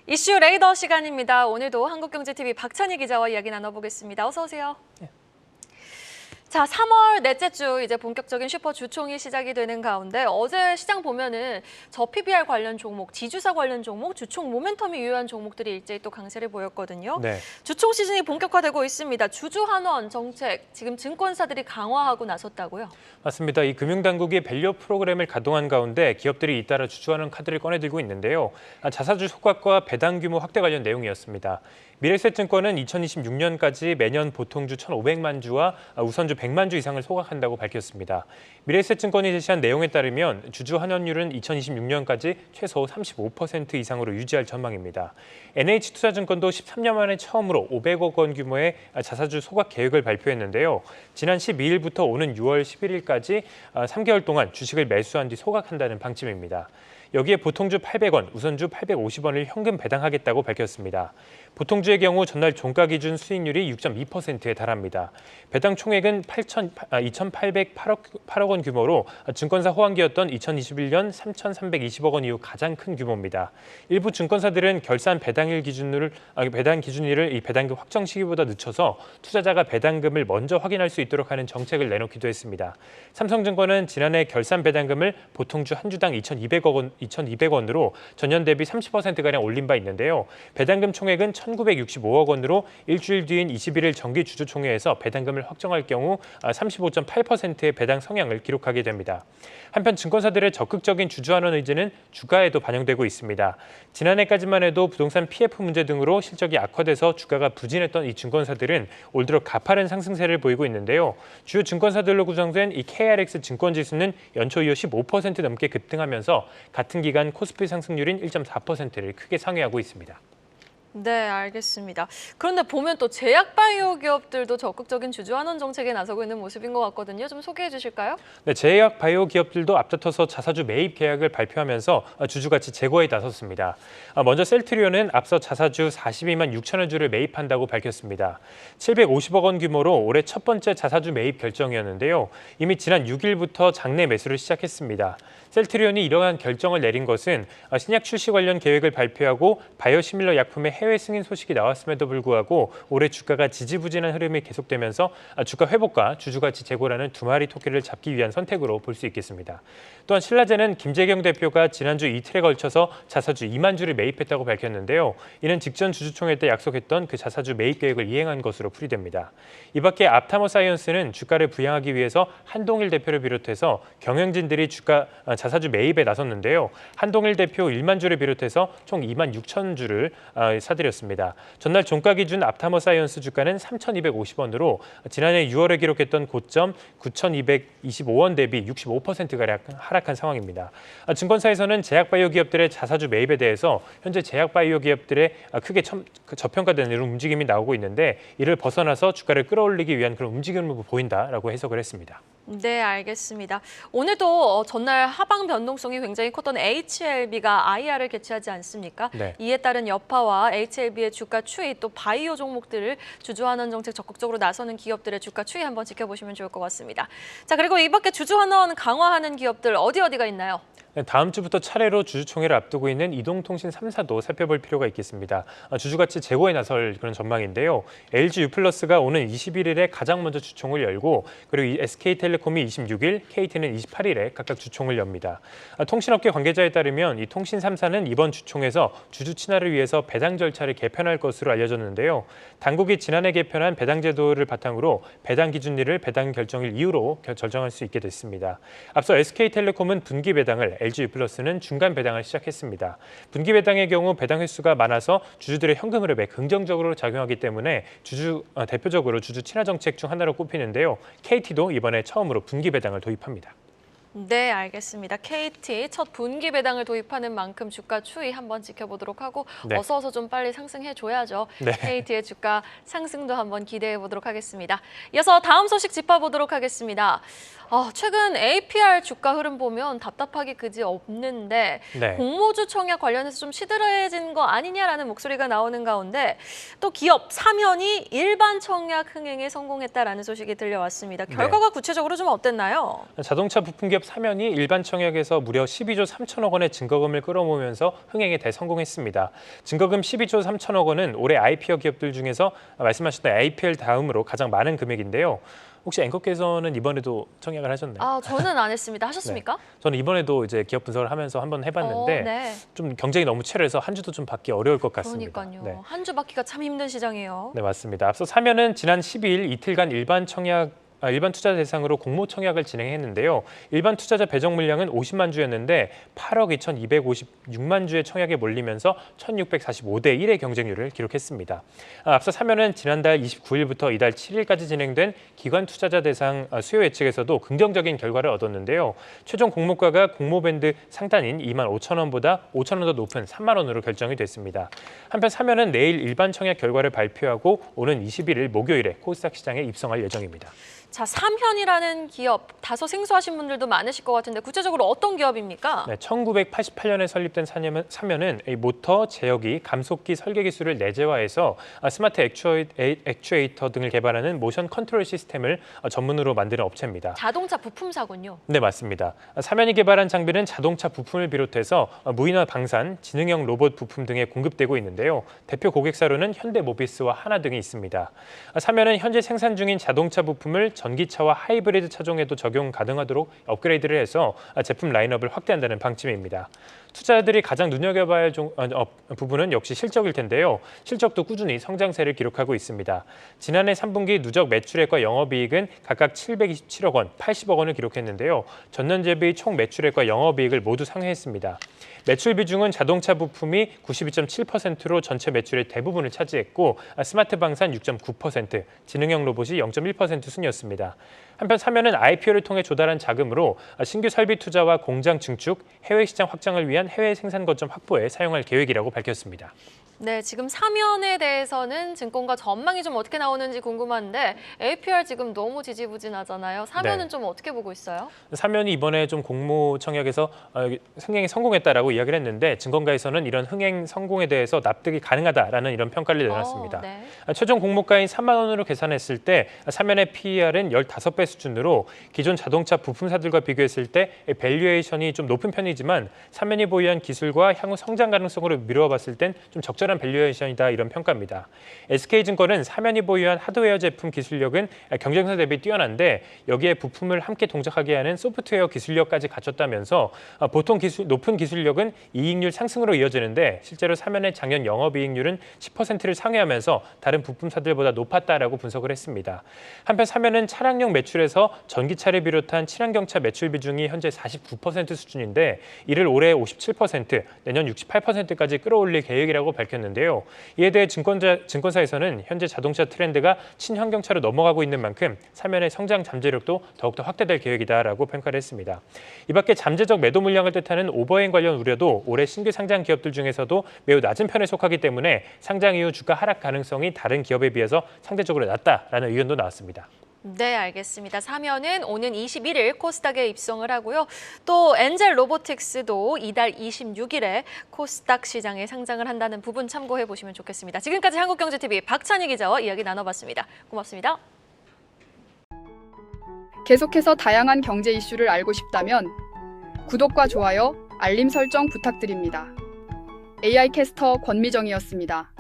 이슈 레이더 시간입니다. 오늘도 한국경제TV 박찬희 기자와 이야기 나눠보겠습니다. 어서 오세요. 네. 자, 3월 넷째 주 이제 본격적인 슈퍼 주총이 시작이 되는 가운데 어제 시장 보면은 저 PBR 관련 종목, 지주사 관련 종목, 주총 모멘텀이 유효한 종목들이 일제히 또 강세를 보였거든요. 네. 주총 시즌이 본격화되고 있습니다. 주주 환원 정책 지금 증권사들이 강화하고 나섰다고요? 맞습니다. 이 금융당국이 밸류 프로그램을 가동한 가운데 기업들이 잇따라 주주환원 카드를 꺼내들고 있는데요. 자사주 소각과 배당 규모 확대 관련 내용이었습니다. 미래에셋증권은 2026년까지 매년 보통주 1,500만 주와 우선주 100만 주 이상을 소각한다고 밝혔습니다. 미래에셋증권이 제시한 내용에 따르면 주주 환원율은 2026년까지 최소 35% 이상으로 유지할 전망입니다. NH투자증권도 13년 만에 처음으로 500억 원 규모의 자사주 소각 계획을 발표했는데요. 지난 12일부터 오는 6월 11일까지 3개월 동안 주식을 매수한 뒤 소각한다는 방침입니다. 여기에 보통주 800원, 우선주 850원을 현금 배당하겠다고 밝혔습니다. 보통주의 경우 전날 종가 기준 수익률이 6.2%에 달합니다. 배당 총액은 2,808억 원 규모로 증권사 호황기였던 2021년 3,320억 원 이후 가장 큰 규모입니다. 일부 증권사들은 결산 배당 기준일을 이 배당금 확정 시기보다 늦춰서 투자자가 배당금을 먼저 확인할 수 있도록 하는 정책을 내놓기도 했습니다. 삼성증권은 지난해 결산 배당금을 보통주 한 주당 2,200원으로 전년 대비 30%가량 올린 바 있는데요. 배당금 총액은 1,965억 원으로 일주일 뒤인 21일 정기주주총회에서 배당금을 확정할 경우 35.8%의 배당 성향을 기록하게 됩니다. 한편 증권사들의 적극적인 주주환원 의지는 주가에도 반영되고 있습니다. 지난해까지만 해도 부동산 PF 문제 등으로 실적이 악화돼서 주가가 부진했던 이 증권사들은 올 들어 가파른 상승세를 보이고 있는데요. 주요 증권사들로 구성된 이 KRX 증권지수는 연초 이후 15% 넘게 급등하면서 같은 기간 코스피 상승률인 1.4%를 크게 상회하고 있습니다. 네, 알겠습니다. 그런데 보면 또 제약바이오 기업들도 적극적인 주주환원 정책에 나서고 있는 모습인 것 같거든요. 좀 소개해 주실까요? 네, 제약바이오 기업들도 앞다퉈서 자사주 매입 계약을 발표하면서 주주가치 제고에 나섰습니다. 먼저 셀트리온은 앞서 자사주 42만 6천여 주를 매입한다고 밝혔습니다. 750억 원 규모로 올해 첫 번째 자사주 매입 결정이었는데요. 이미 지난 6일부터 장내 매수를 시작했습니다. 셀트리온이 이러한 결정을 내린 것은 신약 출시 관련 계획을 발표하고 바이오시밀러 약품의 해외 승인 소식이 나왔음에도 불구하고 올해 주가가 지지부진한 흐름이 계속되면서 주가 회복과 주주가치 제고라는 두 마리 토끼를 잡기 위한 선택으로 볼 수 있겠습니다. 또한 신라제는 김재경 대표가 지난주 이틀에 걸쳐서 자사주 2만 주를 매입했다고 밝혔는데요. 이는 직전 주주총회 때 약속했던 그 자사주 매입 계획을 이행한 것으로 풀이됩니다. 이 밖에 앞타모사이언스는 주가를 부양하기 위해서 한동일 대표를 비롯해서 경영진들이 자사주 매입에 나섰는데요. 한동일 대표 1만 주를 비롯해서 총 2만 6천 주를 사들였습니다. 전날 종가 기준 앞타모사이언스 주가는 3,250원으로 지난해 6월에 기록했던 고점 9,225원 대비 65%가량 하락한 상황입니다. 증권사에서는 제약바이오 기업들의 자사주 매입에 대해서 현재 제약바이오 기업들의 크게 저평가되는 이런 움직임이 나오고 있는데 이를 벗어나서 주가를 끌어올리기 위한 그런 움직임을 보인다라고 해석을 했습니다. 네, 알겠습니다. 오늘도 전날 하방 변동성이 굉장히 컸던 HLB가 IR을 개최하지 않습니까? 네. 이에 따른 여파와 HLB의 주가 추이, 또 바이오 종목들을 주주환원 정책 적극적으로 나서는 기업들의 주가 추이 한번 지켜보시면 좋을 것 같습니다. 자, 그리고 이 밖에 주주환원 강화하는 기업들 어디가 있나요? 다음 주부터 차례로 주주총회를 앞두고 있는 이동통신 3사도 살펴볼 필요가 있겠습니다. 주주가치 제고에 나설 그런 전망인데요. LG U+가 오는 21일에 가장 먼저 주총을 열고 그리고 SK텔레콤이 26일, KT는 28일에 각각 주총을 엽니다. 통신업계 관계자에 따르면 이 통신 3사는 이번 주총에서 주주 친화를 위해서 배당 절차를 개편할 것으로 알려졌는데요. 당국이 지난해 개편한 배당 제도를 바탕으로 배당 기준일을 배당 결정일 이후로 결정할 수 있게 됐습니다. 앞서 SK텔레콤은 분기 배당을, LG U+는 중간 배당을 시작했습니다. 분기 배당의 경우 배당 횟수가 많아서 주주들의 현금 흐름에 긍정적으로 작용하기 때문에 대표적으로 주주 친화 정책 중 하나로 꼽히는데요. KT도 이번에 처음으로 분기 배당을 도입합니다. 네, 알겠습니다. KT 첫 분기 배당을 도입하는 만큼 주가 추이 한번 지켜보도록 하고 네. 어서 좀 빨리 상승해줘야죠. 네. KT의 주가 상승도 한번 기대해 보도록 하겠습니다. 이어서 다음 소식 짚어보도록 하겠습니다. 최근 APR 주가 흐름 보면 답답하기 그지 없는데 네. 공모주 청약 관련해서 좀 시들해진 거 아니냐라는 목소리가 나오는 가운데 또 기업 사면이 일반 청약 흥행에 성공했다라는 소식이 들려왔습니다. 결과가 구체적으로 좀 어땠나요? 자동차 부품기업 기업 사면이 일반 청약에서 무려 12조 3천억 원의 증거금을 끌어모으면서 흥행에 대성공했습니다. 증거금 12조 3천억 원은 올해 IPO 기업들 중에서 말씀하셨던 IPL 다음으로 가장 많은 금액인데요. 혹시 앵커께서는 이번에도 청약을 하셨나요? 저는 안 했습니다. 하셨습니까? 네. 저는 이번에도 이제 기업 분석을 하면서 한번 해봤는데 네. 좀 경쟁이 너무 치열해서 한 주도 좀 받기 어려울 것 같습니다. 그러니까요. 네. 한 주 받기가 참 힘든 시장이에요. 네, 맞습니다. 앞서 사면은 지난 12일 이틀간 일반 투자 대상으로 공모 청약을 진행했는데요. 일반 투자자 배정 물량은 50만 주였는데 8억 2,256만 주의 청약에 몰리면서 1,645대 1의 경쟁률을 기록했습니다. 앞서 사면은 지난달 29일부터 이달 7일까지 진행된 기관 투자자 대상 수요 예측에서도 긍정적인 결과를 얻었는데요. 최종 공모가가 공모 밴드 상단인 2만 5천 원보다 5천 원 더 높은 3만 원으로 결정이 됐습니다. 한편 사면은 내일 일반 청약 결과를 발표하고 오는 21일 목요일에 코스닥 시장에 입성할 예정입니다. 자, 삼현이라는 기업 다소 생소하신 분들도 많으실 것 같은데 구체적으로 어떤 기업입니까? 네, 1988년에 설립된 사면은 모터, 제어기, 감속기 설계 기술을 내재화해서 스마트 액추에이터 등을 개발하는 모션 컨트롤 시스템을 전문으로 만드는 업체입니다. 자동차 부품사군요. 네, 맞습니다. 사면이 개발한 장비는 자동차 부품을 비롯해서 무인화 방산, 지능형 로봇 부품 등에 공급되고 있는데요. 대표 고객사로는 현대모비스와 하나 등이 있습니다. 사면은 현재 생산 중인 자동차 부품을 전기차와 하이브리드 차종에도 적용 가능하도록 업그레이드를 해서 제품 라인업을 확대한다는 방침입니다. 투자자들이 가장 눈여겨봐야 할 부분은 역시 실적일 텐데요. 실적도 꾸준히 성장세를 기록하고 있습니다. 지난해 3분기 누적 매출액과 영업이익은 각각 727억 원, 80억 원을 기록했는데요. 전년 대비 총 매출액과 영업이익을 모두 상회했습니다. 매출 비중은 자동차 부품이 92.7%로 전체 매출의 대부분을 차지했고 스마트 방산 6.9%, 지능형 로봇이 0.1% 순이었습니다. 한편 사면은 IPO를 통해 조달한 자금으로 신규 설비 투자와 공장 증축, 해외 시장 확장을 위한 해외 생산 거점 확보에 사용할 계획이라고 밝혔습니다. 네, 지금 사면에 대해서는 증권가 전망이 좀 어떻게 나오는지 궁금한데 APR 지금 너무 지지부진하잖아요. 사면은 네. 좀 어떻게 보고 있어요? 사면이 이번에 좀 공모 청약에서 흥행에 성공했다라고 이야기를 했는데 증권가에서는 이런 흥행 성공에 대해서 납득이 가능하다라는 이런 평가를 내놨습니다. 네. 최종 공모가인 3만 원으로 계산했을 때 사면의 PER은 15배 수준으로 기존 자동차 부품사들과 비교했을 때 밸류에이션이 좀 높은 편이지만 사면이 보유한 기술과 향후 성장 가능성으로 미루어 봤을 땐 좀 적절한 밸류에이션이다 이런 평가입니다. SK증권은 사면이 보유한 하드웨어 제품 기술력은 경쟁사 대비 뛰어난데 여기에 부품을 함께 동작하게 하는 소프트웨어 기술력까지 갖췄다면서 보통 높은 기술력은 이익률 상승으로 이어지는데 실제로 사면의 작년 영업이익률은 10%를 상회하면서 다른 부품사들보다 높았다라고 분석을 했습니다. 한편 사면은 차량용 매출에서 전기차를 비롯한 친환경차 매출 비중이 현재 49% 수준인데 이를 올해 57%, 내년 68%까지 끌어올릴 계획이라고 밝혔는데요. 이에 대해 증권사에서는 현재 자동차 트렌드가 친환경차로 넘어가고 있는 만큼 사면의 성장 잠재력도 더욱더 확대될 계획이다라고 평가를 했습니다. 이 밖에 잠재적 매도 물량을 뜻하는 오버행 관련 우려도 올해 신규 상장 기업들 중에서도 매우 낮은 편에 속하기 때문에 상장 이후 주가 하락 가능성이 다른 기업에 비해서 상대적으로 낮다라는 의견도 나왔습니다. 네, 알겠습니다. 사면은 오는 21일 코스닥에 입성을 하고요. 또 엔젤 로보틱스도 이달 26일에 코스닥 시장에 상장을 한다는 부분 참고해 보시면 좋겠습니다. 지금까지 한국경제TV 박찬희 기자와 이야기 나눠봤습니다. 고맙습니다. 계속해서 다양한 경제 이슈를 알고 싶다면 구독과 좋아요, 알림 설정 부탁드립니다. AI 캐스터 권미정이었습니다.